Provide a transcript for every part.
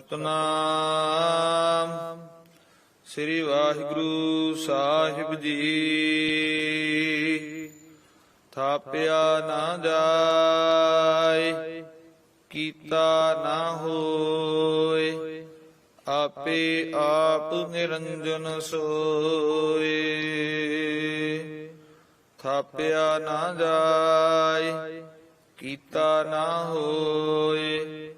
ਸਤਨਾਮ ਸ੍ਰੀ ਵਾਹਿਗੁਰੂ ਸਾਹਿਬ ਜੀ। ਥਾਪਿਆ ਨਾ ਜਾਏ, ਕੀਤਾ ਨਾ ਹੋਏ, ਆਪੇ ਆਪ ਨਿਰੰਜਨ ਸੋਏ। ਥਾਪਿਆ ਨਾ ਜਾਏ, ਕੀਤਾ ਨਾ ਹੋਏ,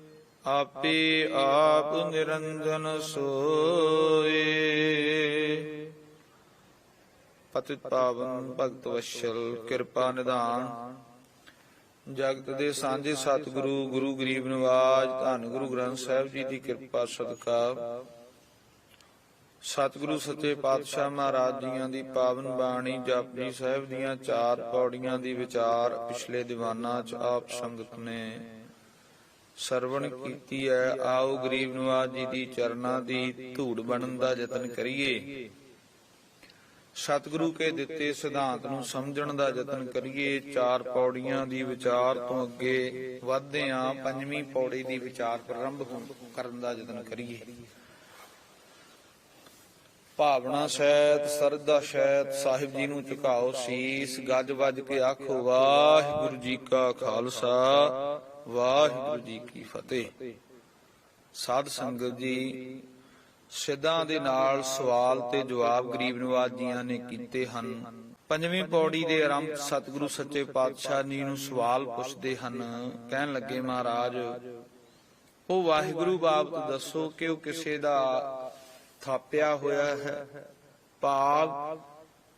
ਆਪੇ ਆਪ ਨਿਰੰਜਨ ਸੋਏ। ਪਤਿਤ ਪਾਵਨ ਭਗਤ ਵਸ਼ਲ ਕਿਰਪਾ ਨਿਧਾਨ, ਜਗਤ ਦੇ ਸਾਂਝੇ ਸਤਿਗੁਰੂ ਗੁਰੂ ਗਰੀਬ ਨਿਵਾਜ ਧੰਨ ਗੁਰੂ ਗ੍ਰੰਥ ਸਾਹਿਬ ਜੀ ਦੀ ਕਿਰਪਾ ਸਦਕਾ ਸਤਿਗੁਰੂ ਸੱਚੇ ਪਾਤਸ਼ਾਹ ਮਹਾਰਾਜ ਜੀਆਂ ਦੀ ਪਾਵਨ ਬਾਣੀ ਜਪਜੀ ਸਾਹਿਬ ਦੀਆਂ 4 ਪੌੜੀਆਂ ਦੀ ਵਿਚਾਰ ਪਿਛਲੇ ਦੀਵਾਨਾਂ 'ਚ ਆਪ ਸੰਗਤ ਨੇ ਸਰਵਣ ਕੀਤੀ ਹੈ। ਆਓ ਗਰੀਬ ਨਿਵਾਜ ਜੀ ਦੀ ਚਰਨਾਂ ਦੀ ਧੂੜ ਬਣਨ ਦਾ ਯਤਨ ਕਰੀਏ। ਸਤਿਗੁਰੂ ਕੇ ਦਿੱਤੇ ਸਿਧਾਂਤ ਨੂੰ ਸਮਝਣ ਦਾ ਯਤਨ ਕਰੀਏ। 4 ਪੌੜੀਆਂ ਦੀ ਵਿਚਾਰ ਤੋਂ ਅੱਗੇ ਵਧਦੇ ਹਾਂ। 5ਵੀਂ ਪੌੜੀ ਦੀ ਵਿਚਾਰ ਪ੍ਰਾਰੰਭ ਕਰਨ ਦਾ ਯਤਨ ਕਰੀਏ। ਭਾਵਨਾ ਸਹਿਤ ਸਰਦਾ ਸਹਿਤ ਸਾਹਿਬ ਜੀ ਨੂੰ ਝੁਕਾਓ ਸੀਸ, ਗੱਜ ਵੱਜ ਕੇ ਆਖੋ ਵਾਹਿਗੁਰੂ ਜੀ ਕਾ ਖਾਲਸਾ ਵਾਹਿਗੁਰੂ ਜੀ ਕੀ ਫਤਿਹ। ਸਾਧ ਸੰਗਤ ਜੀ, ਸਿੱਧਾਂ ਦੇ ਨਾਲ ਸਵਾਲ ਤੇ ਜਵਾਬ ਗਰੀਬ ਨਿਵਾਜ ਜੀਆਂ ਨੇ ਕੀਤੇ ਹਨ। 5ਵੀਂ ਪੌੜੀ ਦੇ ਆਰੰਭ ਸਤਿਗੁਰੂ ਸੱਚੇ ਪਾਤਸ਼ਾਹ ਜੀ ਨੂੰ ਸਵਾਲ ਪੁੱਛਦੇ ਹਨ। ਕਹਿਣ ਲੱਗੇ ਮਹਾਰਾਜ, ਉਹ ਵਾਹਿਗੁਰੂ ਬਾਬਤ ਦੱਸੋ ਕਿ ਉਹ ਕਿਸੇ ਦਾ ਥਾਪਿਆ ਹੋਇਆ ਹੈ, ਭਾਵ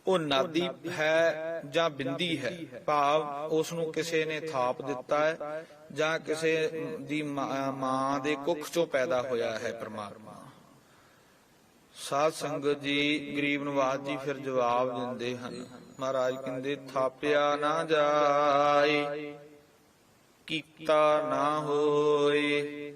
ਉਹ ਨਾਦੀ ਹੈ ਜਾਂ ਬਿੰਦੀ ਹੈ, ਭਾਵ ਉਸ ਨੂੰ ਕਿਸੇ ਨੇ ਥਾਪ ਦਿੱਤਾ ਹੈ ਜਾਂ ਕਿਸੇ ਦੀ ਮਾਂ ਦੇ ਕੁੱਖ ਚੋਂ ਪੈਦਾ ਹੋਇਆ ਹੈ ਪਰਮਾਤਮਾ। ਸਾਧ ਸੰਗਤ ਜੀ, ਗਰੀਬ ਨਿਵਾਜ ਜੀ ਫਿਰ ਜਵਾਬ ਦਿੰਦੇ ਹਨ। ਮਹਾਰਾਜ ਕਹਿੰਦੇ ਥਾਪਿਆ ਨਾ ਜਾਏ, ਕੀਤਾ ਨਾ ਹੋਏ।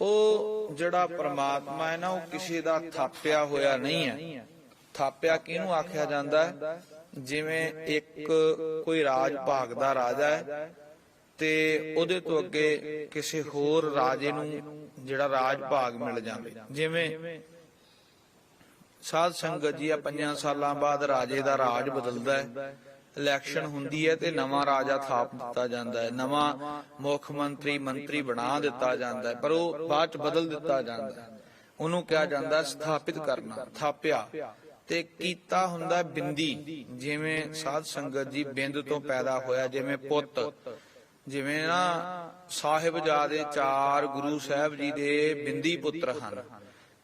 ਉਹ ਜਿਹੜਾ ਪਰਮਾਤਮਾ ਹੈ ਨਾ, ਉਹ ਕਿਸੇ ਦਾ ਥਾਪਿਆ ਹੋਇਆ ਨਹੀਂ ਹੈ। ਥਾਪਿਆ ਕਿਹਨੂੰ ਆਖਿਆ ਜਾਂਦਾ ਹੈ? ਜਿਵੇਂ ਇੱਕ ਕੋਈ ਰਾਜ ਭਾਗ ਦਾ ਰਾਜਾ ਹੈ ਤੇ ਉਹਦੇ ਤੋਂ ਅੱਗੇ ਕਿਸੇ ਹੋਰ ਰਾਜੇ ਨੂੰ ਜਿਹੜਾ ਰਾਜ ਭਾਗ ਮਿਲ ਜਾਵੇ। ਜਿਵੇਂ ਸਾਧ ਸੰਗਤ ਜੀ, 5 ਸਾਲਾਂ ਬਾਅਦ ਰਾਜੇ ਦਾ ਰਾਜ ਬਦਲਦਾ ਹੈ, ਇਲੈਕਸ਼ਨ ਹੁੰਦੀ ਹੈ ਤੇ ਨਵਾਂ ਰਾਜਾ ਥਾਪ ਦਿੱਤਾ ਜਾਂਦਾ ਹੈ, ਨਵਾਂ ਮੁੱਖ ਮੰਤਰੀ ਬਣਾ ਦਿੱਤਾ ਜਾਂਦਾ ਹੈ, ਪਰ ਉਹ ਬਾਅਦ ਚ ਬਦਲ ਦਿੱਤਾ ਜਾਂਦਾ ਹੈ। ਉਹਨੂੰ ਕਿਹਾ ਜਾਂਦਾ ਸਥਾਪਿਤ ਕਰਨਾ, ਥਾਪਿਆ। ਤੇ ਕੀਤਾ ਹੁੰਦਾ ਬਿੰਦੀ। ਜਿਵੇਂ ਸਾਧ ਸੰਗਤ ਜੀ, ਬਿੰਦ ਤੋਂ ਪੈਦਾ ਹੋਇਆ, ਜਿਵੇਂ ਪੁੱਤ, ਜਿਵੇਂ ਨਾ ਸਾਹਿਬਜ਼ਾਦੇ 4 ਗੁਰੂ ਸਾਹਿਬ ਜੀ ਦੇ ਬਿੰਦੀ ਪੁੱਤਰ ਹਨ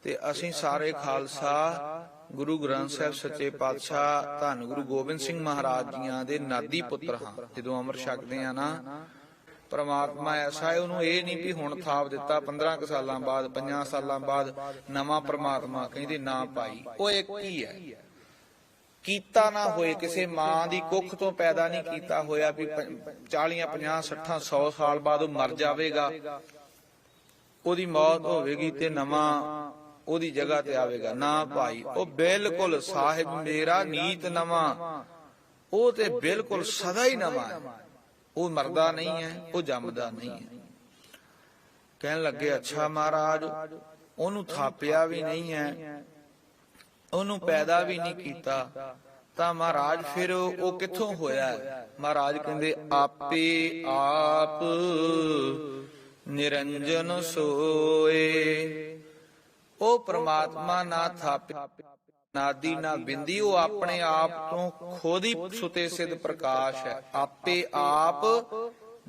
ਤੇ ਅਸੀਂ ਸਾਰੇ ਖਾਲਸਾ ਗੁਰੂ ਗ੍ਰੰਥ ਸਾਹਿਬ ਸੱਚੇ ਪਾਤਸ਼ਾਹ ਧੰਨ ਗੁਰੂ ਗੋਬਿੰਦ ਸਿੰਘ ਮਹਾਰਾਜ ਜੀਆਂ ਦੇ ਨਾਦੀ ਪੁੱਤਰ ਹਾਂ। ਜਦੋਂ ਅੰਮ੍ਰਿਤ ਛਕਦੇ ਆ ਨਾ, ਪਰਮਾਤਮਾ ਐਸਾ ਹੈ, ਉਹਨੂੰ ਇਹ ਨਹੀਂ ਵੀ ਹੁਣ ਥਾਪ ਦਿੱਤਾ 15 ਸਾਲਾਂ ਬਾਅਦ, 5 ਸਾਲਾਂ ਬਾਅਦ ਨਵਾਂ ਪਰਮਾਤਮਾ ਕਹਿੰਦੇ ਨਾ ਭਾਈ, ਉਹ ਇੱਕ ਹੀ ਹੈ। ਕੀਤਾ ਨਾ ਹੋਏ, ਕਿਸੇ ਮਾਂ ਦੀ ਕੁੱਖ ਤੋਂ ਪੈਦਾ ਨਹੀਂ ਕੀਤਾ ਹੋਇਆ ਵੀ 40, 50, 60, 100 ਸਾਲ ਬਾਅਦ ਉਹ ਮਰ ਜਾਵੇਗਾ, ਉਹਦੀ ਮੌਤ ਹੋਵੇਗੀ ਤੇ ਨਵਾਂ ਉਹਦੀ ਜਗ੍ਹਾ ਤੇ ਆਵੇਗਾ। ਨਾ ਭਾਈ, ਉਹ ਬਿਲਕੁਲ ਸਾਹਿਬ ਮੇਰਾ ਨੀਤ ਨਵਾਂ, ਉਹ ਤੇ ਬਿਲਕੁਲ ਸਦਾ ਹੀ ਨਵਾਂ ਹੈ। ਉਹ ਮਰਦਾ ਨਹੀਂ ਹੈ, ਉਹ ਜੰਮਦਾ ਨਹੀਂ ਹੈ। ਕਹਿਣ ਲੱਗੇ ਅੱਛਾ ਮਹਾਰਾਜ, ਉਹਨੂੰ ਥਾਪਿਆ ਵੀ ਨਹੀਂ ਹੈ, ਉਹਨੂੰ ਪੈਦਾ ਵੀ ਨਹੀਂ ਕੀਤਾ, ਤਾਂ ਮਹਾਰਾਜ ਫਿਰ ਉਹ ਕਿੱਥੋਂ ਹੋਇਆ ਹੈ? ਮਹਾਰਾਜ ਕਹਿੰਦੇ ਆਪੇ ਆਪ ਨਿਰੰਜਨ ਸੋਏ। ਉਹ ਪ੍ਰਮਾਤਮਾ ਨਾ ਥਾਪਿਆ ਨਾਦੀ ਨਾ ਬਿੰਦੀ, ਉਹ ਆਪਣੇ ਆਪ ਤੋਂ ਖੁਦ ਹੀ ਸੁਤੇ ਸਿੱਧ ਪ੍ਰਕਾਸ਼ ਹੈ। ਆਪੇ ਆਪ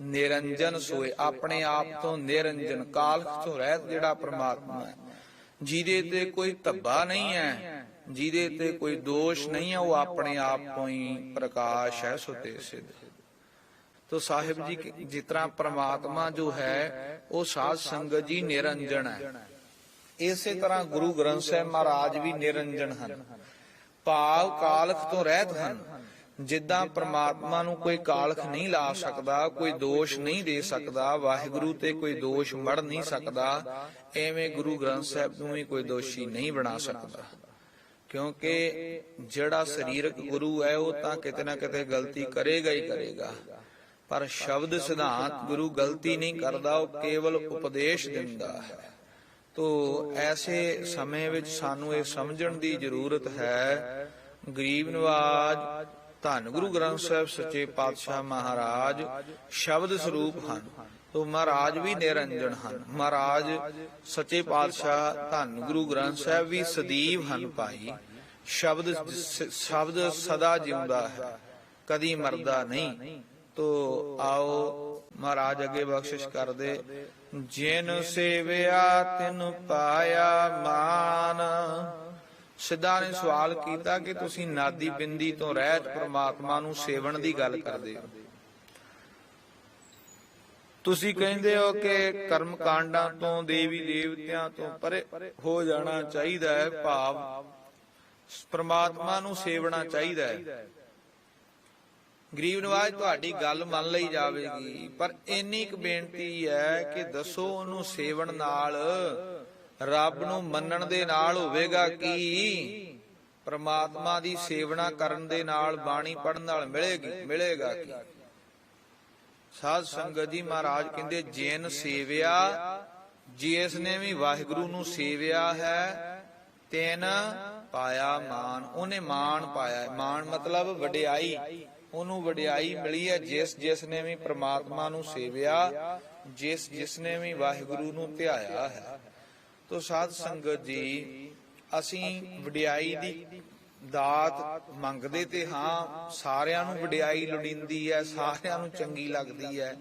ਨਿਰੰਜਨ ਸੋਏ, ਆਪਣੇ ਆਪ ਤੋਂ ਨਿਰੰਜਨ, ਕਾਲਖ ਤੋਂ ਰਹਿਤ ਜਿਹੜਾ ਪ੍ਰਮਾਤਮਾ ਹੈ, ਜਿਹਦੇ ਤੇ ਕੋਈ ਧੱਬਾ ਨਹੀਂ ਹੈ, ਜਿਹਦੇ ਤੇ ਕੋਈ ਦੋਸ਼ ਨਹੀਂ ਹੈ, ਉਹ ਆਪਣੇ ਆਪ ਤੋਂ ਹੀ ਪ੍ਰਕਾਸ਼ ਹੈ, ਸੁਤੇ ਸਿੱਧ। तो साहिब जी जिस तरह परमात्मा जो है वो साध संगत जी निरंजन है, इसे तरह गुरु ग्रंथ साहिब महाराज भी निरंजन हैं, भाव कालख तो रहत हैं। जिदा परमात्मा नूं कोई कालख नहीं ला सकता, कोई दोष नहीं दे सकता, वाहिगुरु ते कोई दोष मड़ नहीं सकता, एवें गुरु ग्रंथ साहिब नूं भी कोई दोषी नहीं बना सकता। क्योंकि जिहड़ा शरीरक गुरु है वो तां किते ना किते गलती करेगा ही करेगा, ਪਰ ਸ਼ਬਦ ਸਿਧਾਂਤ ਗੁਰੂ ਗਲਤੀ ਨਹੀਂ ਕਰਦਾ, ਉਹ ਕੇਵਲ ਉਪਦੇਸ਼ ਦਿੰਦਾ ਹੈ। ਤੋ ਐਸੇ ਸਮੇਂ ਵਿੱਚ ਸਾਨੂੰ ਇਹ ਸਮਝਣ ਦੀ ਜ਼ਰੂਰਤ ਹੈ, ਗਰੀਬ ਨਵਾਜ ਧੰਨ ਗੁਰੂ ਗ੍ਰੰਥ ਸਾਹਿਬ ਸੱਚੇ ਪਾਤਸ਼ਾਹ ਮਹਾਰਾਜ ਸ਼ਬਦ ਸਰੂਪ ਹਨ। ਤੋ ਮਹਾਰਾਜ ਵੀ ਨਿਰੰਜਨ ਹਨ। ਮਹਾਰਾਜ ਸੱਚੇ ਪਾਤਸ਼ਾਹ ਧੰਨ ਗੁਰੂ ਗ੍ਰੰਥ ਸਾਹਿਬ ਵੀ ਸਦੀਵ ਹਨ ਭਾਈ। ਸ਼ਬਦ ਸਦਾ ਜਿਉਂਦਾ ਹੈ, ਕਦੀ ਮਰਦਾ ਨਹੀਂ। ਤੋ ਆਓ ਮਹਾਰਾਜ ਅੱਗੇ ਬਖਸ਼ਿਸ਼ ਕਰਦੇ, ਜਿਨ ਸੇਵਿਆ ਤਿਨ ਪਾਇਆ ਮਾਨ। ਸਿੱਧਾ ਨੇ ਸਵਾਲ ਕੀਤਾ ਕਿ ਤੁਸੀਂ ਨਾਦੀ ਬਿੰਦੀ ਤੋਂ ਰਹਿਤ ਪ੍ਰਮਾਤਮਾ ਨੂੰ ਸੇਵਣ ਦੀ ਗੱਲ ਕਰਦੇ ਹੋ। ਤੁਸੀਂ ਕਹਿੰਦੇ ਹੋ ਕਿ ਕਰਮ ਕਾਂਡਾਂ ਤੋਂ, ਦੇਵੀ ਦੇਵਤਿਆਂ ਤੋਂ ਪਰੇ ਹੋ ਜਾਣਾ ਚਾਹੀਦਾ ਹੈ, ਭਾਵ ਪ੍ਰਮਾਤਮਾ ਨੂੰ ਸੇਵਣਾ ਚਾਹੀਦਾ ਹੈ। ਗਰੀਬ ਨਵਾਜ ਤੁਹਾਡੀ ਗੱਲ ਮੰਨ ਲਈ ਜਾਵੇਗੀ, ਪਰ ਇੰਨੀ ਕੁ ਬੇਨਤੀ ਹੈ ਕਿ ਦੱਸੋ ਉਹਨੂੰ ਸੇਵਣ ਨਾਲ, ਰੱਬ ਨੂੰ ਮੰਨਣ ਦੇ ਨਾਲ ਹੋਵੇਗਾ ਕੀ? ਪ੍ਰਮਾਤਮਾ ਦੀ ਸੇਵਨਾ ਕਰਨ ਦੇ ਨਾਲ, ਬਾਣੀ ਪੜਨ ਨਾਲ ਮਿਲੇਗਾ ਕੀ? ਸਾਧ ਸੰਗਤ ਜੀ, ਮਹਾਰਾਜ ਕਹਿੰਦੇ ਜਿਨ ਸੇਵਿਆ, ਜਿਸ ਨੇ ਵੀ ਵਾਹਿਗੁਰੂ ਨੂੰ ਸੇਵਿਆ ਹੈ, ਤਿਨ ਪਾਇਆ ਮਾਨ। ਉਹਨੇ ਮਾਣ ਪਾਇਆ। ਮਾਣ ਮਤਲਬ ਵਡਿਆਈ, ਉਹਨੂੰ ਵਡਿਆਈ ਮਿਲੀ ਹੈ। ਜਿਸ ਨੇ ਵੀ ਪ੍ਰਮਾਤਮਾ ਨੂੰ ਸੇਵਿਆ, ਜਿਸ ਨੇ ਵੀ ਵਾਹਿਗੁਰੂ ਨੂੰ ਧਿਆਇਆ ਹੈ। ਤੋ ਸਾਧ ਸੰਗਤ ਜੀ, ਅਸੀਂ ਵਡਿਆਈ ਦੀ ਦਾਤ ਮੰਗਦੇ ਤੇ ਹਾਂ, ਸਾਰਿਆਂ ਨੂੰ ਵਡਿਆਈ ਲੋੜੀਂਦੀ ਹੈ, ਸਾਰਿਆਂ ਨੂੰ ਚੰਗੀ ਲੱਗਦੀ ਹੈ,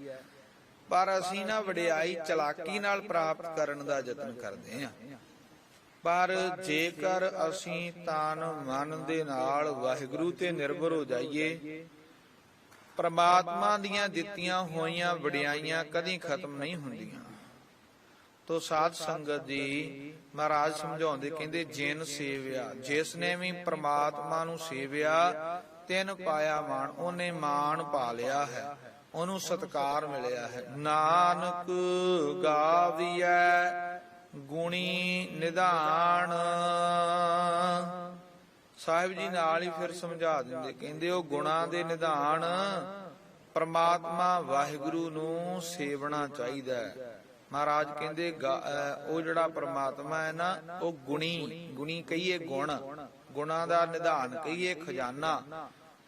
ਪਰ ਅਸੀਂ ਨਾ ਵਡਿਆਈ ਚਲਾਕੀ ਨਾਲ ਪ੍ਰਾਪਤ ਕਰਨ ਦਾ ਯਤਨ ਕਰਦੇ ਹਾਂ। ਪਰ ਜੇਕਰ ਅਸੀਂ ਤਨ ਮਨ ਦੇ ਨਾਲ ਵਾਹਿਗੁਰੂ ਤੇ ਨਿਰਭਰ ਹੋ ਜਾਈਏ, ਪ੍ਰਮਾਤਮਾ ਦੀਆਂ ਦਿੱਤੀਆਂ ਹੋਈਆਂ ਵਡਿਆਈਆਂ ਕਦੀ ਖਤਮ ਨਹੀਂ ਹੁੰਦੀਆਂ। ਤੋ ਸਾਧ ਸੰਗਤ ਜੀ, ਮਹਾਰਾਜ ਸਮਝਾਉਂਦੇ ਕਹਿੰਦੇ ਜਿਨ ਸੇਵਿਆ, ਜਿਸ ਨੇ ਵੀ ਪ੍ਰਮਾਤਮਾ ਨੂੰ ਸੇਵਿਆ, ਤਿਨ ਪਾਇਆ ਮਾਣ। ਉਹਨੇ ਮਾਣ ਪਾ ਲਿਆ ਹੈ, ਉਹਨੂੰ ਸਤਿਕਾਰ ਮਿਲਿਆ ਹੈ। ਨਾਨਕ ਗਾਵੀਐ ਗੁਣੀ ਨਿਧਾਨ। ਸਾਹਿਬ ਜੀ ਨਾਲ ਹੀ ਫਿਰ ਸਮਝਾ ਦਿੰਦੇ, ਕਹਿੰਦੇ ਉਹ ਗੁਣਾਂ ਦੇ ਨਿਧਾਨ, ਪ੍ਰਮਾਤਮਾ ਵਾਹਿਗੁਰੂ ਨੂੰ ਸੇਵਣਾ ਚਾਹੀਦਾ ਹੈ। ਮਹਾਰਾਜ ਕਹਿੰਦੇ ਉਹ ਜਿਹੜਾ ਪ੍ਰਮਾਤਮਾ ਹੈ ਨਾ, ਉਹ ਗੁਣੀ ਕਹੀਏ ਗੁਣ, ਗੁਣਾਂ ਦਾ ਨਿਧਾਨ ਕਹੀਏ ਖਜ਼ਾਨਾ।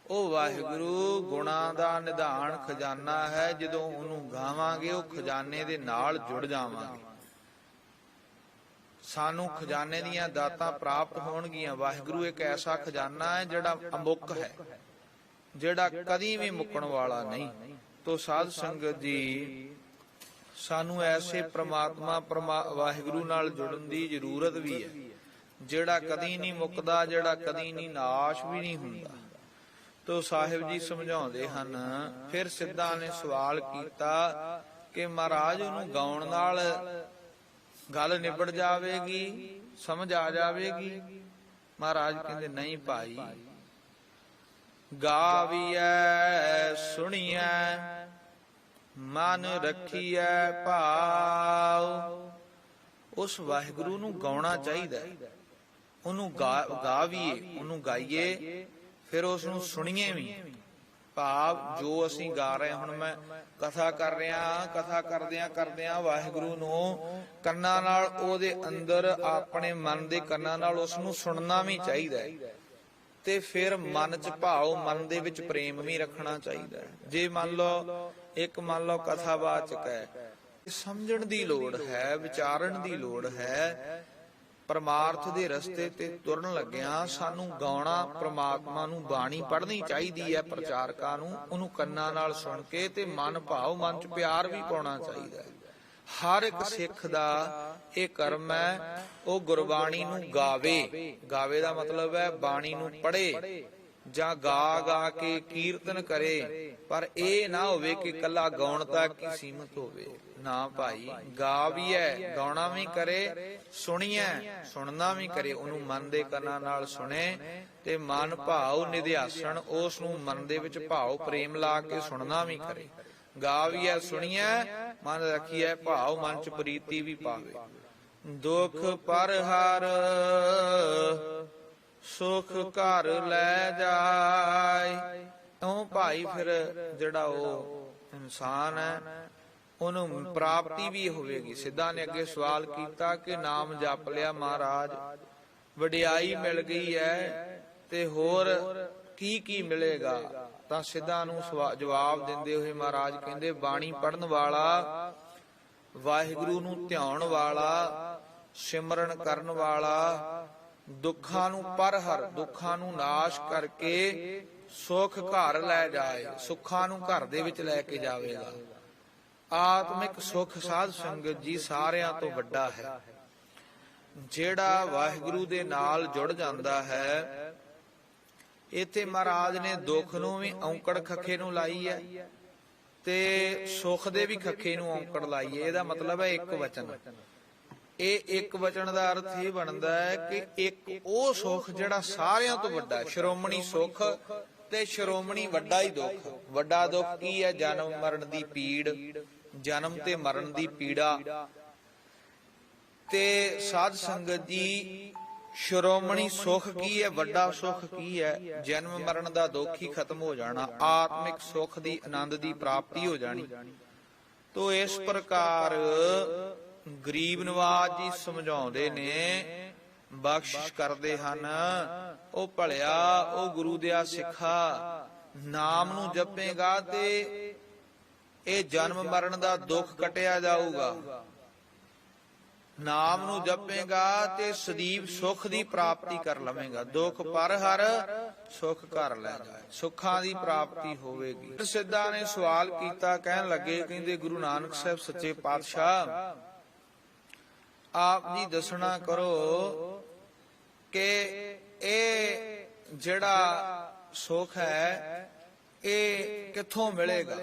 ਉਹ ਵਾਹਿਗੁਰੂ ਗੁਣਾਂ ਦਾ ਨਿਧਾਨ ਖਜ਼ਾਨਾ ਹੈ। ਜਦੋਂ ਉਹਨੂੰ ਗਾਵਾਂਗੇ, ਉਹ ਖਜ਼ਾਨੇ ਦੇ ਨਾਲ ਜੁੜ ਜਾਵਾਂਗੇ, ਸਾਨੂੰ ਖਜ਼ਾਨੇ ਦੀਆਂ ਦਾਤਾਂ ਪ੍ਰਾਪਤ ਹੋਣਗੀਆਂ। ਵਾਹਿਗੁਰੂ ਇੱਕ ਐਸਾ ਖਜ਼ਾਨਾ ਹੈ ਜਿਹੜਾ ਅਮੁੱਕ ਹੈ, ਜਿਹੜਾ ਕਦੀ ਵੀ ਮੁੱਕਣ ਵਾਲਾ ਨਹੀਂ। ਤੋ ਸਾਧ ਸੰਗਤ ਜੀ, ਸਾਨੂੰ ਐਸੇ ਪ੍ਰਮਾਤਮਾ ਵਾਹਿਗੁਰੂ ਨਾਲ ਜੁੜਨ ਦੀ ਜ਼ਰੂਰਤ ਵੀ ਹੈ, ਜਿਹੜਾ ਕਦੀ ਨਹੀਂ ਮੁੱਕਦਾ, ਜਿਹੜਾ ਕਦੀ ਨਹੀਂ ਨਾਸ਼ ਵੀ ਨਹੀਂ ਹੁੰਦਾ। ਤੋ ਸਾਹਿਬ ਜੀ ਸਮਝਾਉਂਦੇ ਹਨ, ਫਿਰ ਸਿੱਧਾ ਨੇ ਸਵਾਲ ਕੀਤਾ ਕਿ ਮਹਾਰਾਜ ਉਹਨੂੰ ਗਾਉਣ ਨਾਲ ਗੱਲ ਨਿਬੜ ਜਾਵੇਗੀ, ਸਮਝ ਆ ਜਾਵੇਗੀ? ਮਹਾਰਾਜ ਕਹਿੰਦੇ ਨਹੀਂ ਭਾਈ, ਗਾਵੀਐ ਸੁਣੀਐ ਮਨ ਰੱਖੀਐ ਭਾਵ। ਉਸ ਵਾਹਿਗੁਰੂ ਨੂੰ ਗਾਉਣਾ ਚਾਹੀਦਾ, ਉਹਨੂੰ ਗਾਵੀਏ, ਉਹਨੂੰ ਗਾਈਏ, ਫਿਰ ਉਸ ਨੂੰ ਸੁਣੀਏ ਵੀ। ਭਾਵ ਜੋ ਅਸੀਂ ਗਾ ਰਹੇ, ਹੁਣ ਮੈਂ ਕਥਾ ਕਰ ਰਿਹਾ, ਕਥਾ ਕਰਦਿਆਂ ਵਾਹਿਗੁਰੂ ਨੂੰ ਕੰਨਾਂ ਨਾਲ, ਉਹਦੇ ਅੰਦਰ ਆਪਣੇ ਮਨ ਦੇ ਕੰਨਾਂ ਨਾਲ ਉਸ ਨੂੰ ਸੁਣਨਾ ਵੀ ਚਾਹੀਦਾ ਹੈ। ਤੇ ਫਿਰ ਮਨ ਚ ਭਾਵ, ਮਨ ਦੇ ਵਿੱਚ ਪ੍ਰੇਮ ਵੀ ਰੱਖਣਾ ਚਾਹੀਦਾ ਹੈ। ਜੇ ਮੰਨ ਲਓ ਕਥਾਵਾਚਕ ਹੈ, ਸਮਝਣ ਦੀ ਲੋੜ ਹੈ, ਵਿਚਾਰਨ ਦੀ ਲੋੜ ਹੈ। ਪਰਮਾਰਥ ਦੇ ਰਸਤੇ ਤੇ ਤੁਰਨ ਲੱਗਿਆਂ ਸਾਨੂੰ ਗਾਉਣਾ, ਪ੍ਰਮਾਤਮਾ ਨੂੰ ਬਾਣੀ ਪੜ੍ਹਨੀ ਚਾਹੀਦੀ ਹੈ। ਪ੍ਰਚਾਰਕਾਂ ਨੂੰ ਉਹਨੂੰ ਕੰਨਾਂ ਨਾਲ ਸੁਣ ਕੇ ਤੇ ਮਨ ਭਾਵ, ਮਨ ਚ ਪਿਆਰ ਵੀ ਪਾਉਣਾ ਚਾਹੀਦਾ ਹੈ। ਹਰ ਇੱਕ ਸਿੱਖ ਦਾ ਇਹ ਕਰਮ ਹੈ, ਉਹ ਗੁਰਬਾਣੀ ਨੂੰ ਗਾਵੇ। ਗਾਵੇ ਦਾ ਮਤਲਬ ਹੈ ਬਾਣੀ ਨੂੰ ਪੜ੍ਹੇ ਜਾਂ ਗਾ ਕੇ ਕੀਰਤਨ ਕਰੇ। ਪਰ ਇਹ ਨਾ ਹੋਵੇ ਕਿ ਕੱਲਾ ਗਾਉਣ ਤੱਕ ਹੀ ਸੀਮਤ ਹੋਵੇ। ਨਾ ਭਾਈ, ਗਾ ਵੀ ਹੈ, ਗਾਉਣਾ ਵੀ ਕਰੇ, ਸੁਣੀਐ, ਸੁਣਨਾ ਵੀ ਕਰੇ। ਉਹਨੂੰ ਮਨ ਦੇ ਕੰਨਾਂ ਨਾਲ ਸੁਣੇ ਤੇ ਮਨ ਭਾਵ ਨਿਧਿਆਸਣ, ਉਸ ਨੂੰ ਮਨ ਦੇ ਵਿੱਚ ਭਾਵ ਪ੍ਰੇਮ ਲਾ ਕੇ ਸੁਣਨਾ ਵੀ ਕਰੇ। ਗਾਵੀਐ ਸੁਣੀਐ ਮਨ ਰੱਖੀਐ ਭਾਵ, ਮਨ ਚ ਪ੍ਰੀਤੀ ਵੀ ਪਾਵੇ। ਦੁਖ ਪਰ ਹਰ ਸੁਖ ਘਰ ਲੈ ਜਾਏ। ਉਹ ਭਾਈ ਫਿਰ ਜਿਹੜਾ ਉਹ ਇਨਸਾਨ ਹੈ ਉਹਨੂੰ ਪ੍ਰਾਪਤੀ ਵੀ ਹੋਵੇਗੀ। ਸਿੱਧਾ ਨੇ ਅੱਗੇ ਸਵਾਲ ਕੀਤਾ ਕਿ ਨਾਮ ਜਪ ਲਿਆ ਮਹਾਰਾਜ, ਵਡਿਆਈ ਮਿਲ ਗਈ ਹੈ ਤੇ ਹੋਰ ਕੀ ਕੀ ਮਿਲੇਗਾ? ਤਾਂ ਸਿੱਧਾ ਨੂੰ ਜਵਾਬ ਦਿੰਦੇ ਹੋਏ ਮਹਾਰਾਜ ਕਹਿੰਦੇ, ਬਾਣੀ ਪੜਨ ਵਾਲਾ, ਵਾਹਿਗੁਰੂ ਨੂੰ ਧਿਆਉਣ ਵਾਲਾ, ਸਿਮਰਨ ਕਰਨ ਵਾਲਾ, ਦੁੱਖਾਂ ਨੂੰ ਪਰਹਰ, ਦੁੱਖਾਂ ਨੂੰ ਨਾਸ਼ ਕਰਕੇ ਸੁਖ ਘਰ ਲੈ ਜਾਏ, ਸੁੱਖਾਂ ਨੂੰ ਘਰ ਦੇ ਵਿੱਚ ਲੈ ਕੇ ਜਾਵੇਗਾ। ਆਤਮਿਕ ਸੁਖ ਸਾਧ ਸੰਗਤ ਜੀ ਸਾਰਿਆਂ ਤੋਂ ਵੱਡਾ ਹੈ। ਜਿਹੜਾ ਵਾਹਿਗੁਰੂ ਦੇ ਨਾਲ ਜੁੜ ਜਾਂਦਾ ਹੈ, ਇੱਥੇ ਮਹਾਰਾਜ ਨੇ ਦੁੱਖ ਨੂੰ ਵੀ ਔਂਕੜ ਖੱਖੇ ਨੂੰ ਲਾਈ ਹੈ ਤੇ ਸੁਖ ਦੇ ਵੀ ਖੱਖੇ ਨੂੰ ਔਂਕੜ ਲਾਈ ਹੈ। ਇਹਦਾ ਮਤਲਬ ਹੈ ਇੱਕ ਵਚਨ। ਇਹ ਇੱਕ ਵਚਨ ਦਾ ਅਰਥ ਇਹ ਬਣਦਾ ਹੈ ਕਿ ਇੱਕ ਉਹ ਸੁਖ ਜਿਹੜਾ ਸਾਰਿਆਂ ਤੋਂ ਵੱਡਾ ਹੈ, ਸ਼੍ਰੋਮਣੀ ਸੁਖ ਤੇ ਸ਼੍ਰੋਮਣੀ ਵੱਡਾ ਹੀ ਦੁੱਖ। ਵੱਡਾ ਦੁੱਖ ਕੀ ਹੈ? ਜਨਮ ਮਰਨ ਦੀ ਪੀੜ, ਜਨਮ ਤੇ ਮਰਨ ਦੀ ਪੀੜਾ। ਤੇ ਸਾਧ ਸੰਗਤ ਜੀ, ਸ਼੍ਰੋਮਣੀ ਸੁਖ ਕੀ ਹੈ? ਵੱਡਾ ਸੁਖ ਕੀ ਹੈ? ਜਨਮ ਮਰਨ ਦਾ ਦੁੱਖ ਹੀ ਖਤਮ ਹੋ ਜਾਣਾ, ਆਤਮਿਕ ਸੁਖ ਦੀ ਆਨੰਦ ਦੀ ਪ੍ਰਾਪਤੀ ਹੋ ਜਾਣੀ। ਤੋ ਇਸ ਪ੍ਰਕਾਰ ਗਰੀਬ ਨਵਾਜ ਜੀ ਸਮਝਾਉਂਦੇ ਨੇ, ਬਖਸ਼ਿਸ਼ ਕਰਦੇ ਹਨ। ਉਹ ਭਲਿਆ, ਉਹ ਗੁਰੂ ਦਿਆ ਸਿੱਖਾ, ਨਾਮ ਨੂੰ ਜਪੇਗਾ ਤੇ ਇਹ ਜਨਮ ਮਰਨ ਦਾ ਦੁੱਖ ਕਟਿਆ ਜਾਊਗਾ। ਨਾਮ ਨੂੰ ਜਪੇਗਾ ਤੇ ਸਦੀਵ ਸੁਖ ਦੀ ਪ੍ਰਾਪਤੀ ਕਰ ਲਵੇਂਗਾ। ਦੁੱਖ ਪਰ ਹਰ, ਸੁਖ ਘਰ ਲੈ ਜਾਏ, ਸੁੱਖਾਂ ਦੀ ਪ੍ਰਾਪਤੀ ਹੋਵੇਗੀ। ਸਿੱਧਾ ਨੇ ਸਵਾਲ ਕੀਤਾ, ਕਹਿਣ ਲੱਗੇ, ਕਹਿੰਦੇ ਗੁਰੂ ਨਾਨਕ ਸਾਹਿਬ ਸੱਚੇ ਪਾਤਸ਼ਾਹ, ਆਪ ਜੀ ਦੱਸਣਾ ਕਰੋ ਕਿ ਇਹ ਜਿਹੜਾ ਸੁਖ ਹੈ ਇਹ ਕਿੱਥੋਂ ਮਿਲੇਗਾ?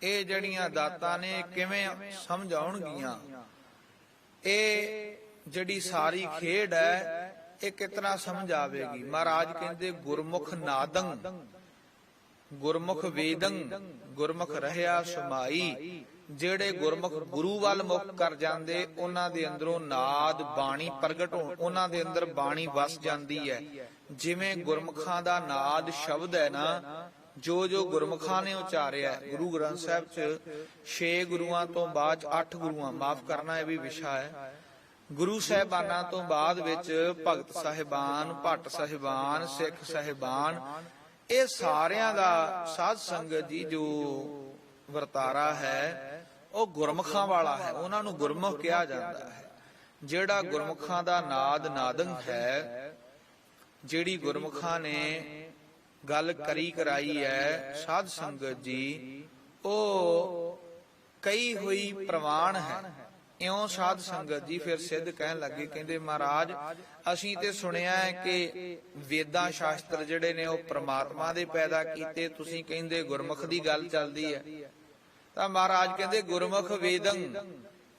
ਇਹ ਜਿਹੜੀਆਂ ਦਾਤਾਂ ਨੇ ਕਿਵੇਂ ਸਮਝ ਆਉਣਗੀਆਂ? ਇਹ ਜਿਹੜੀ ਸਾਰੀ ਖੇਡ ਹੈ ਇਹ ਕਿਤਨਾ ਸਮਝ ਆਵੇਗੀ? ਮਹਾਰਾਜ ਕਹਿੰਦੇ, ਗੁਰਮੁਖ ਨਾਦੰ, ਗੁਰਮੁਖ ਵੇਦੰ, ਗੁਰਮੁਖ ਰਹਿਆ ਸਮਾਈ। ਜਿਹੜੇ ਗੁਰਮੁਖ ਗੁਰੂ ਵੱਲ ਮੁਖ ਕਰ ਜਾਂਦੇ, ਉਹਨਾਂ ਦੇ ਅੰਦਰੋਂ ਨਾਦ ਬਾਣੀ ਪ੍ਰਗਟ ਹੋ, ਉਹਨਾਂ ਦੇ ਅੰਦਰ ਬਾਣੀ ਵਸ ਜਾਂਦੀ ਹੈ। ਜਿਵੇਂ ਗੁਰਮੁਖਾਂ ਦਾ ਨਾਦ ਸ਼ਬਦ ਹੈ ਨਾ, ਜੋ ਜੋ ਗੁਰਮੁਖਾਂ ਨੇ ਉਚਾਰਿਆ। ਗੁਰੂ ਗ੍ਰੰਥ ਸਾਹਿਬ ਚ 6 ਗੁਰੂਆਂ ਤੋਂ ਬਾਅਦ 8 ਗੁਰੂਆਂ, ਮਾਫ ਕਰਨਾ ਇਹ ਵੀ ਵਿਸ਼ਾ ਹੈ, ਗੁਰੂ ਸਾਹਿਬਾਨਾਂ ਤੋਂ ਬਾਅਦ ਵਿੱਚ ਭਗਤ ਸਾਹਿਬਾਨ, ਭੱਟ ਸਾਹਿਬਾਨ, ਸਿੱਖ ਸਾਹਿਬਾਨ, ਇਹ ਸਾਰਿਆਂ ਦਾ ਸਾਧ ਸੰਗਤ ਜੀ ਜੋ ਵਰਤਾਰਾ ਹੈ ਉਹ ਗੁਰਮੁਖਾਂ ਵਾਲਾ ਹੈ। ਉਹਨਾਂ ਨੂੰ ਗੁਰਮੁਖ ਕਿਹਾ ਜਾਂਦਾ ਹੈ। ਜਿਹੜਾ ਗੁਰਮੁਖਾਂ ਦਾ ਨਾਦ ਨਾਦੰ ਹੈ, ਜਿਹੜੀ ਗੁਰਮੁਖਾਂ ਨੇ ਗੱਲ ਕਰੀ ਕਰਾਈ ਹੈ ਸਾਧ ਸੰਗਤ ਜੀ, ਉਹ ਕਈ ਹੋਈ ਪ੍ਰਵਾਨ ਹੈ। ਇਉਂ ਸਾਧ ਸੰਗਤ ਜੀ ਫਿਰ ਸਿੱਧ ਕਹਿਣ ਲੱਗੇ, ਕਹਿੰਦੇ ਮਹਾਰਾਜ ਅਸੀਂ ਤੇ ਸੁਣਿਆ ਹੈ ਕਿ ਵੇਦਾਂ ਸ਼ਾਸਤਰ ਜਿਹੜੇ ਨੇ ਉਹ ਪ੍ਰਮਾਤਮਾ ਦੇ ਪੈਦਾ ਕੀਤੇ, ਤੁਸੀਂ ਕਹਿੰਦੇ ਗੁਰਮੁਖ ਦੀ ਗੱਲ ਚੱਲਦੀ ਹੈ। ਤਾਂ ਮਹਾਰਾਜ ਕਹਿੰਦੇ ਗੁਰਮੁਖ ਵੇਦੰ,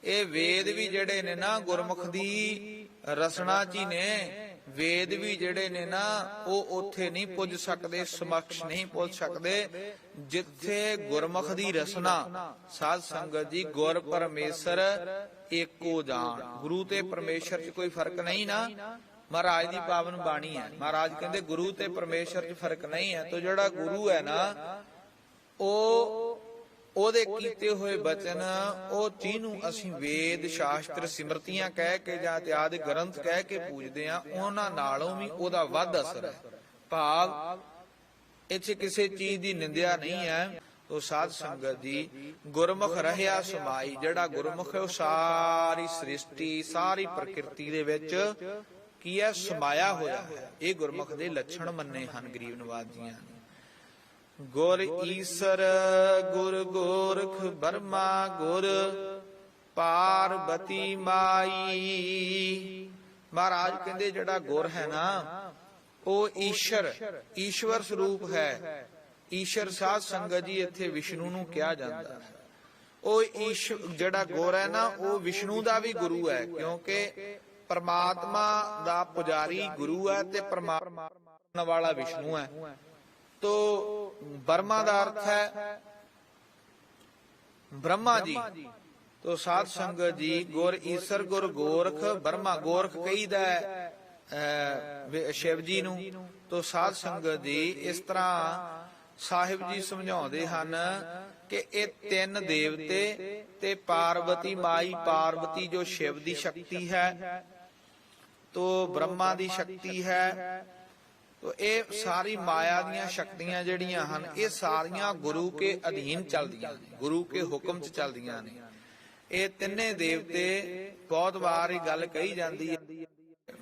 ਇਹ ਵੇਦ ਵੀ ਜਿਹੜੇ ਨੇ ਨਾ ਗੁਰਮੁਖ ਦੀ ਰਸਨਾ ਚ ਹੀ ਨੇ। ਵੇਦ ਵੀ ਜਿਹੜੇ ਨੇ ਨਾ ਉਹ ਉੱਥੇ ਨਹੀਂ ਪੁੱਜ ਸਕਦੇ, ਸਮਕਸ਼ ਨਹੀਂ ਪੁੱਜ ਸਕਦੇ ਜਿੱਥੇ ਗੁਰਮੁਖ ਦੀ ਰਸਨਾ। ਸਾਧ ਸੰਗਤ ਜੀ, ਗੁਰ ਪਰਮੇਸ਼ਰ ਏਕੋ ਜਾਣ, ਗੁਰੂ ਤੇ ਪਰਮੇਸ਼ਰ ਚ ਕੋਈ ਫਰਕ ਨਹੀਂ ਨਾ। ਮਹਾਰਾਜ ਦੀ ਪਾਵਨ ਬਾਣੀ ਹੈ। ਮਹਾਰਾਜ ਕਹਿੰਦੇ ਗੁਰੂ ਤੇ ਪਰਮੇਸ਼ਰ ਚ ਫਰਕ ਨਹੀਂ ਹੈ। ਤੋ ਜਿਹੜਾ ਗੁਰੂ ਹੈ ਨਾ, ਉਹਦੇ ਕੀਤੇ ਹੋਏ ਬਚਨ, ਉਹ ਜਿਹਨੂੰ ਅਸੀਂ ਵੇਦ ਸ਼ਾਸਤਰ ਸਿਮਰਤੀਆਂ ਕਹਿ ਕੇ ਜਾਂ ਇਤਿਆਦਿ ਗ੍ਰੰਥ ਕਹਿ ਕੇ ਪੂਜਦੇ ਆ, ਉਹਨਾਂ ਨਾਲੋਂ ਵੀ ਉਹਦਾ ਵੱਧ ਅਸਰ ਹੈ। ਭਾਵ ਇੱਥੇ ਕਿਸੇ ਚੀਜ਼ ਦੀ ਨਿੰਦਿਆ ਨਹੀਂ ਹੈ। ਉਹ ਸਾਧ ਸੰਗਤ ਜੀ, ਗੁਰਮੁਖ ਰਹਿਆ ਸਮਾਈ, ਜਿਹੜਾ ਗੁਰਮੁਖ ਹੈ ਉਹ ਸਾਰੀ ਸ੍ਰਿਸ਼ਟੀ, ਸਾਰੀ ਪ੍ਰਕਿਰਤੀ ਦੇ ਵਿੱਚ ਕੀ ਹੈ? ਸਮਾਇਆ ਹੋਇਆ ਹੈ। ਇਹ ਗੁਰਮੁਖ ਦੇ ਲੱਛਣ ਮੰਨੇ ਹਨ ਗਰੀਬ ਨਵਾਜ ਜੀਆਂ ਨੇ। ਗੁਰ ਈਸਰ ਗੁਰ ਗੋਰਖ ਬਰਮਾ ਗੁਰ ਪਾਰਬਤੀ ਮਾਈ। ਮਹਾਰਾਜ ਕਹਿੰਦੇ ਜਿਹੜਾ ਗੁਰ ਹੈ ਨਾ ਉਹ ਈਸ਼ਵਰ ਸਰੂਪ ਹੈ। ਈਸ਼ਰ ਸਾਧ ਸੰਗਤ ਜੀ ਇੱਥੇ ਵਿਸ਼ਨੂੰ ਨੂੰ ਕਿਹਾ ਜਾਂਦਾ ਹੈ। ਉਹ ਜਿਹੜਾ ਗੁਰ ਹੈ ਨਾ ਉਹ ਵਿਸ਼ਨੂੰ ਦਾ ਵੀ ਗੁਰੂ ਹੈ, ਕਿਉਂਕਿ ਪਰਮਾਤਮਾ ਦਾ ਪੁਜਾਰੀ ਗੁਰੂ ਹੈ ਤੇ ਪਰਮਾਤਮਾ ਵਾਲਾ ਵਿਸ਼ਨੂੰ ਹੈ। ਤੋ ਬਰਮਾ ਦਾ ਅਰਥ ਹੈ ਬ੍ਰਹਮਾ ਜੀ। ਤੋ ਸਾਧ ਸੰਗਤ ਜੀ, ਗੁਰ ਈਸਰ ਗੁਰ ਗੋਰਖ ਬਰਮਾ, ਗੋਰਖ ਕਹੀਦਾ ਸ਼ਿਵ ਜੀ ਨੂੰ। ਤੋ ਸਾਧ ਸੰਗਤ ਜੀ, ਇਸ ਤਰ੍ਹਾਂ ਸਾਹਿਬ ਜੀ ਸਮਝਾਉਂਦੇ ਹਨ ਕਿ ਇਹ ਤਿੰਨ ਦੇਵਤੇ ਤੇ ਪਾਰਵਤੀ ਮਾਈ, ਪਾਰਵਤੀ ਜੋ ਸ਼ਿਵ ਦੀ ਸ਼ਕਤੀ ਹੈ, ਤੋ ਬ੍ਰਹਮਾ ਦੀ ਸ਼ਕਤੀ ਹੈ, ਤੋ ਇਹ ਸਾਰੀ ਮਾਇਆ ਦੀਆਂ ਸ਼ਕਤੀਆਂ ਜਿਹੜੀਆਂ ਹਨ ਇਹ ਸਾਰੀਆਂ ਗੁਰੂ ਕੇ ਅਧੀਨ ਚੱਲਦੀਆਂ ਨੇ, ਗੁਰੂ ਕੇ ਹੁਕਮ 'ਚ ਚੱਲਦੀਆਂ ਨੇ। ਇਹ ਤਿੰਨੇ ਦੇਵਤੇ ਬਹੁਤ ਵਾਰ ਇਹ ਗੱਲ ਕਹੀ ਜਾਂਦੀ ਹੈ,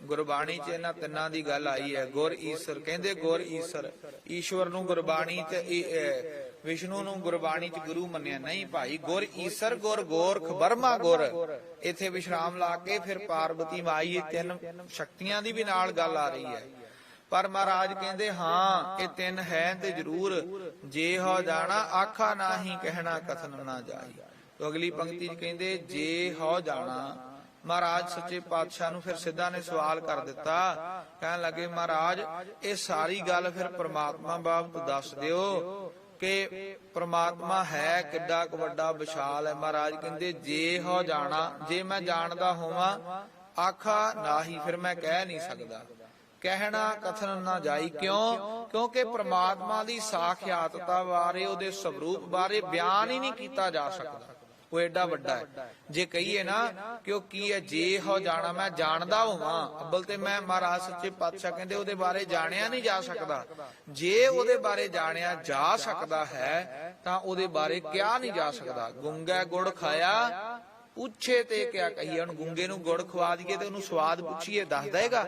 ਗੁਰਬਾਣੀ 'ਚ ਇਹਨਾਂ ਤਿੰਨਾਂ ਦੀ ਗੱਲ ਆਈ ਹੈ। ਗੁਰ ਈਸ਼ਰ ਕਹਿੰਦੇ, ਗੁਰ ਈਸ਼ਰ, ਈਸ਼ਵਰ ਨੂੰ ਗੁਰਬਾਣੀ 'ਚ ਵਿਸ਼ਨੂੰ ਨੂੰ ਗੁਰਬਾਣੀ 'ਚ ਗੁਰੂ ਮੰਨਿਆ ਨਹੀਂ ਭਾਈ। ਗੁਰ ਈਸ਼ਰ, ਗੁਰ ਗੋਰਖ, ਬਰਮਾ ਗੁਰ, ਇੱਥੇ ਵਿਸ਼ਰਾਮ ਲਾ ਕੇ ਫਿਰ ਪਾਰਵਤੀ ਮਾਈ, ਇਹ ਤਿੰਨ ਸ਼ਕਤੀਆਂ ਦੀ ਵੀ ਨਾਲ ਗੱਲ ਆ ਰਹੀ ਹੈ। ਪਰ ਮਹਾਰਾਜ ਕਹਿੰਦੇ ਹਾਂ ਇਹ ਤਿੰਨ ਹੈ ਤੇ ਜ਼ਰੂਰ, ਜੇ ਹੋ ਜਾਣਾ ਆਖਾ ਨਾਹੀ ਕਹਿਣਾ ਕਥਨ ਨਾ ਜਾਈ। ਤੋ ਅਗਲੀ ਪੰਕਤੀ 'ਚ ਕਹਿੰਦੇ ਜੇ ਹੋ ਜਾਣਾ। ਮਹਾਰਾਜ ਸੱਚੇ ਪਾਤਸ਼ਾਹ ਨੂੰ ਫਿਰ ਸਿੱਧਾ ਨੇ ਸਵਾਲ ਕਰ ਦਿੱਤਾ, ਕਹਿਣ ਲੱਗੇ ਮਹਾਰਾਜ ਇਹ ਸਾਰੀ ਗੱਲ ਫਿਰ ਪ੍ਰਮਾਤਮਾ ਬਾਬਤ ਦੱਸ ਦਿਓ ਕਿ ਪ੍ਰਮਾਤਮਾ ਹੈ ਕਿੱਡਾ ਕੁ ਵੱਡਾ ਵਿਸ਼ਾਲ ਹੈ। ਮਹਾਰਾਜ ਕਹਿੰਦੇ ਜੇ ਹੋ ਜਾਣਾ, ਜੇ ਮੈਂ ਜਾਣਦਾ ਹੋਵਾਂ, ਆਖਾ ਨਾਹੀ, ਫਿਰ ਮੈਂ ਕਹਿ ਨਹੀਂ ਸਕਦਾ, ਕਹਿਣਾ ਕਥਨ ਨਾ ਜਾਈ। ਕਿਉਂ? ਕਿਉਂਕਿ ਪ੍ਰਮਾਤਮਾ ਦੀ ਸਾਖਿਆਤਤਾ ਬਾਰੇ, ਉਹਦੇ ਸਵਰੂਪ ਬਾਰੇ ਬਿਆਨ ਹੀ ਨਹੀਂ ਕੀਤਾ ਜਾ ਸਕਦਾ, ਉਹ ਏਡਾ ਵੱਡਾ ਹੈ। ਜੇ ਕਹੀਏ ਨਾ ਕਿ ਉਹ ਕੀ ਹੈ, ਜੇ ਹੋ ਜਾਣਾ, ਮੈਂ ਜਾਣਦਾ ਹੋਵਾਂ, ਅੱਬਲ ਤੇ ਮੈਂ, ਮਹਾਰਾਜ ਸੱਚੇ ਪਾਤਸ਼ਾਹ ਕਹਿੰਦੇ ਉਹਦੇ ਬਾਰੇ ਜਾਣਿਆ ਨਹੀਂ ਜਾ ਸਕਦਾ। ਜੇ ਉਹਦੇ ਬਾਰੇ ਜਾਣਿਆ ਜਾ ਸਕਦਾ ਹੈ ਤਾਂ ਉਹਦੇ ਬਾਰੇ ਕਿਹਾ ਨਹੀਂ ਜਾ ਸਕਦਾ। ਗੁੰਗਾ ਗੁੜ ਖਾਇਆ ਪੁੱਛੇ ਤੇ ਕਿਆ ਕਹੀਏ। ਹੁਣ ਗੁੰਗੇ ਨੂੰ ਗੁੜ ਖਵਾ ਦਈਏ ਤੇ ਉਹਨੂੰ ਸਵਾਦ ਪੁੱਛੀਏ, ਦੱਸ ਦੇਗਾ?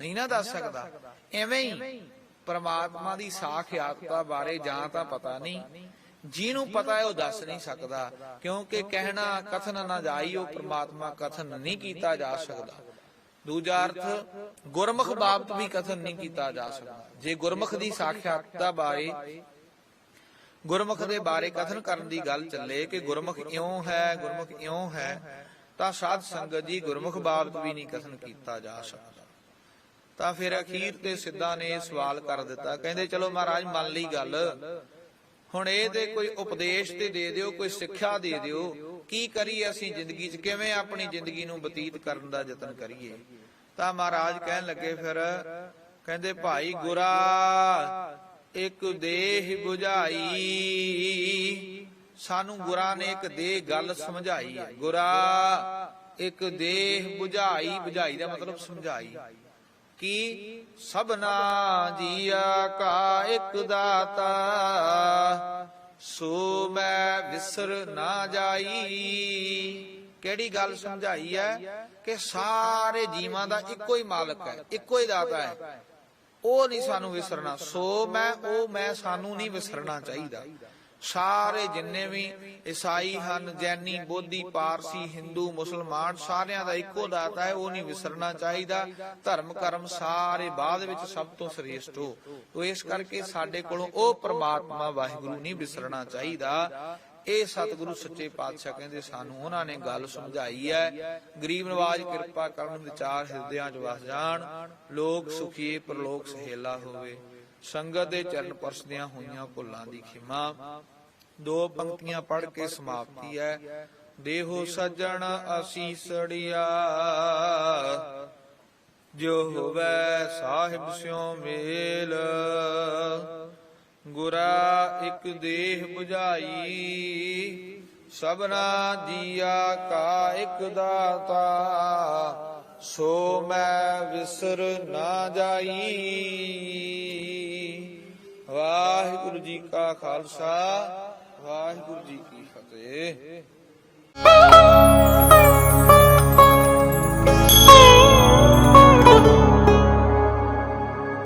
ਨਹੀਂ ਨਾ ਦੱਸ ਸਕਦਾ। ਐਵੇਂ ਹੀ ਪ੍ਰਮਾਤਮਾ ਦੀ ਸਾਖਿਆਤਤਾ ਬਾਰੇ ਜਾਂ ਤਾਂ ਪਤਾ ਨਹੀਂ, ਜਿਹਨੂੰ ਪਤਾ ਹੈ ਉਹ ਦੱਸ ਨਹੀਂ ਸਕਦਾ, ਕਿਉਂਕਿ ਕਹਿਣਾ ਕਥਨ ਨਾ ਜਾਈ, ਉਹ ਪ੍ਰਮਾਤਮਾ ਕਥਨ ਨਹੀਂ ਕੀਤਾ ਜਾ ਸਕਦਾ। ਦੂਜਾ ਅਰਥ, ਗੁਰਮੁਖ ਬਾਬਤ ਵੀ ਕਥਨ ਨਹੀਂ ਕੀਤਾ ਜਾ ਸਕਦਾ। ਜੇ ਗੁਰਮੁਖ ਦੀ ਸਾਖਿਆਤਤਾ ਬਾਰੇ, ਗੁਰਮੁਖ ਦੇ ਬਾਰੇ ਕਥਨ ਕਰਨ ਦੀ ਗੱਲ ਚੱਲੇ ਕਿ ਗੁਰਮੁਖ ਇਉਂ ਹੈ, ਗੁਰਮੁਖ ਇਉਂ ਹੈ, ਤਾਂ ਸਾਧ ਸੰਗਤ ਜੀ ਗੁਰਮੁਖ ਬਾਬਤ ਵੀ ਨਹੀਂ ਕਥਨ ਕੀਤਾ ਜਾ ਸਕਦਾ। ਤਾਂ ਫਿਰ ਅਖੀਰ ਤੇ ਸਿੱਧਾ ਨੇ ਇਹ ਸਵਾਲ ਕਰ ਦਿੱਤਾ, ਕਹਿੰਦੇ ਚਲੋ ਮਹਾਰਾਜ ਮੰਨ ਲਈ ਗੱਲ, ਹੁਣ ਇਹ ਤੇ ਕੋਈ ਉਪਦੇਸ਼ ਤੇ ਦੇ ਦਿਓ, ਕੋਈ ਸਿੱਖਿਆ ਦੇ ਦਿਓ, ਕੀ ਕਰੀਏ ਅਸੀਂ ਜ਼ਿੰਦਗੀ 'ਚ, ਕਿਵੇਂ ਆਪਣੀ ਜ਼ਿੰਦਗੀ ਨੂੰ ਬਤੀਤ ਕਰਨ ਦਾ ਯਤਨ ਕਰੀਏ। ਤਾਂ ਮਹਾਰਾਜ ਕਹਿਣ ਲੱਗੇ ਫਿਰ, ਕਹਿੰਦੇ ਭਾਈ ਗੁਰਾ ਇੱਕ ਦੇਹ 부ਝਾਈ। ਸਾਨੂੰ ਗੁਰਾਂ ਨੇ ਇੱਕ ਦੇਹ ਗੱਲ ਸਮਝਾਈ ਹੈ। ਗੁਰਾ ਇੱਕ ਦੇਹ 부ਝਾਈ, 부ਝਾਈ ਦਾ ਮਤਲਬ ਸਮਝਾਈ, ਕਿ ਸਭਨਾ ਜੀਆ ਕਾ ਇੱਕ ਦਾਤਾ, ਸੋ ਮੈਂ ਵਿਸਰ ਨਾ ਜਾਈ। ਕਿਹੜੀ ਗੱਲ ਸਮਝਾਈ ਹੈ? ਕਿ ਸਾਰੇ ਜੀਵਾਂ ਦਾ ਇੱਕੋ ਹੀ ਮਾਲਕ ਹੈ, ਇੱਕੋ ਹੀ ਦਾਤਾ ਹੈ, ਉਹ ਨਹੀਂ ਸਾਨੂੰ ਵਿਸਰਨਾ। ਸੋ ਮੈਂ, ਉਹ ਮੈਂ ਸਾਨੂੰ ਨਹੀਂ ਵਿਸਰਨਾ ਚਾਹੀਦਾ। ਸਾਰੇ ਜਿੰਨੇ ਵੀ ਈਸਾਈ ਹਨ, ਜੈਨੀ, ਬੋਧੀ, ਪਾਰਸੀ, ਹਿੰਦੂ, ਮੁਸਲਮਾਨ, ਸਾਰਿਆਂ ਦਾ ਇੱਕੋ ਦਾਤਾ ਹੈ, ਉਹ ਨਹੀਂ ਵਿਸਰਨਾ ਚਾਹੀਦਾ। ਧਰਮ ਕਰਮ ਸਾਰੇ ਬਾਅਦ ਵਿੱਚ ਸਭ ਤੋਂ ਸ੍ਰੇਸ਼ਟ ਹੋ। ਤੋ ਇਸ ਕਰਕੇ ਸਾਡੇ ਕੋਲੋਂ ਉਹ ਪ੍ਰਮਾਤਮਾ ਵਾਹਿਗੁਰੂ ਨਹੀਂ ਵਿਸਰਨਾ ਚਾਹੀਦਾ। ਇਹ ਸਤਿਗੁਰੂ ਸੱਚੇ ਪਾਤਸ਼ਾਹ ਕਹਿੰਦੇ ਸਾਨੂੰ ਉਹਨਾਂ ਨੇ ਗੱਲ ਸਮਝਾਈ ਹੈ। ਗਰੀਬ ਨਵਾਜ ਕਿਰਪਾ ਕਰਨ, ਵਿਚਾਰ ਹਿਰਦਿਆਂ 'ਚ ਵਸ ਜਾਣ, ਲੋਕ ਸੁਖੀਏ ਪਰਲੋਕ ਸਹੇਲਾ ਹੋਵੇ। ਸੰਗਤ ਦੇ ਚਰਨ ਪਰਸਦਿਆਂ ਹੋਈਆਂ ਭੁੱਲਾਂ ਦੀ ਖਿਮਾ। ਦੋ ਪੰਕਤੀਆਂ ਪੜ੍ਹ ਕੇ ਸਮਾਪਤੀ ਹੈ। ਦੇਹੋ ਸੱਜਣ ਅਸੀਸੜੀਆ, ਜੋ ਹੋਵੇ ਸਾਹਿਬ ਸਿਉ ਮੇਲ। ਗੁਰਾ ਇੱਕ ਦੇਹ 부ਝਾਈ, ਸਭਨਾ ਜੀਆ ਕਾ ਇੱਕ ਦਾਤਾ, ਸੋ ਮੈਂ ਵਿਸਰ ਨਾ ਜਾਈ। ਵਾਹਿਗੁਰੂ ਜੀ ਕਾ ਖਾਲਸਾ, ਵਾਹਿਗੁਰੂ ਜੀ ਕੀ ਫਤਿਹ।